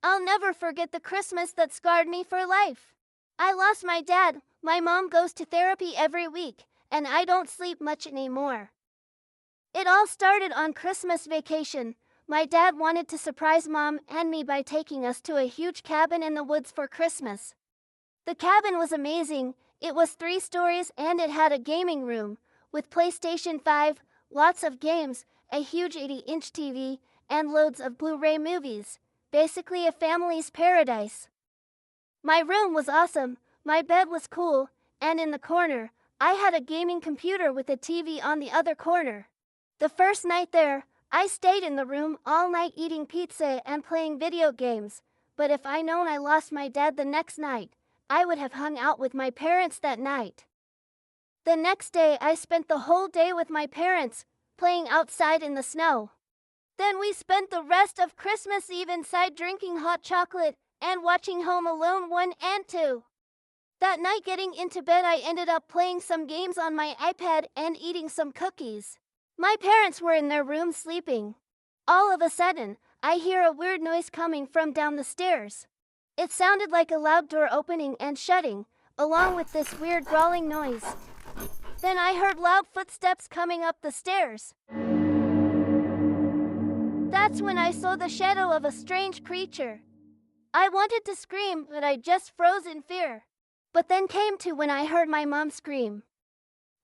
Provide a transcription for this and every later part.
I'll never forget the Christmas that scarred me for life. I lost my dad, my mom goes to therapy every week, and I don't sleep much anymore. It all started on Christmas vacation. My dad wanted to surprise mom and me by taking us to a huge cabin in the woods for Christmas. The cabin was amazing. It was 3 stories and it had a gaming room with PlayStation 5, lots of games, a huge 80-inch TV, and loads of Blu-ray movies. Basically a family's paradise. My room was awesome, my bed was cool, and in the corner, I had a gaming computer with a TV on the other corner. The first night there, I stayed in the room all night eating pizza and playing video games, but if I known I lost my dad the next night, I would have hung out with my parents that night. The next day I spent the whole day with my parents, playing outside in the snow. Then we spent the rest of Christmas Eve inside drinking hot chocolate and watching Home Alone 1 and 2. That night getting into bed I ended up playing some games on my iPad and eating some cookies. My parents were in their room sleeping. All of a sudden, I hear a weird noise coming from down the stairs. It sounded like a loud door opening and shutting, along with this weird growling noise. Then I heard loud footsteps coming up the stairs. That's when I saw the shadow of a strange creature. I wanted to scream, but I just froze in fear. But then came to when I heard my mom scream.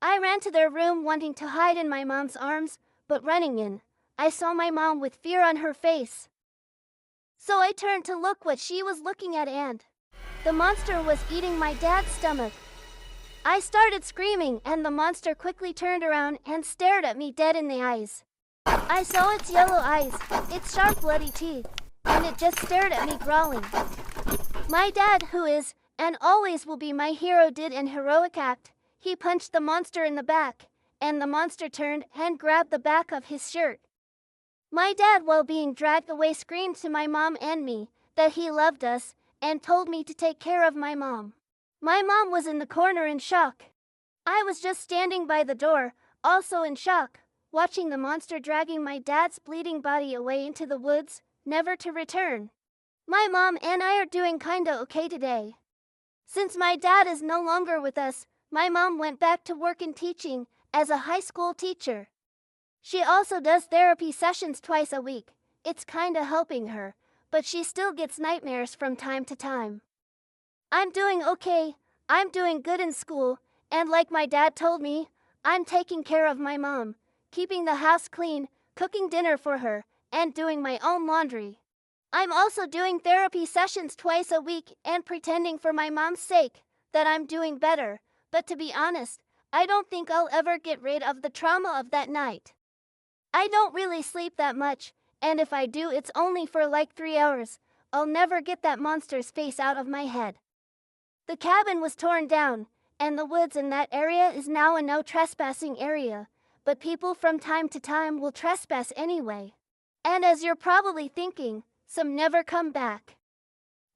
I ran to their room wanting to hide in my mom's arms, but running in, I saw my mom with fear on her face. So I turned to look what she was looking at and the monster was eating my dad's stomach. I started screaming and the monster quickly turned around and stared at me dead in the eyes. I saw its yellow eyes, its sharp bloody teeth, and it just stared at me growling. My dad, who is, and always will be my hero, did an heroic act. He punched the monster in the back, and the monster turned and grabbed the back of his shirt. My dad, while being dragged away, screamed to my mom and me that he loved us and told me to take care of my mom. My mom was in the corner in shock. I was just standing by the door, also in shock, watching the monster dragging my dad's bleeding body away into the woods, never to return. My mom and I are doing kinda okay today. Since my dad is no longer with us, my mom went back to work in teaching as a high school teacher. She also does therapy sessions twice a week. It's kinda helping her, but she still gets nightmares from time to time. I'm doing okay, I'm doing good in school, and like my dad told me, I'm taking care of my mom, keeping the house clean, cooking dinner for her, and doing my own laundry. I'm also doing therapy sessions twice a week and pretending for my mom's sake that I'm doing better, but to be honest, I don't think I'll ever get rid of the trauma of that night. I don't really sleep that much, and if I do, it's only for like 3 hours. I'll never get that monster's face out of my head. The cabin was torn down, and the woods in that area is now a no trespassing area, but people from time to time will trespass anyway. And as you're probably thinking, some never come back.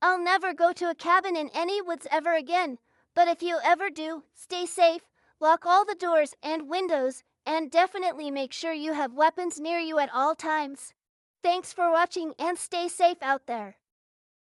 I'll never go to a cabin in any woods ever again, but if you ever do, stay safe, lock all the doors and windows, and definitely make sure you have weapons near you at all times. Thanks for watching and stay safe out there.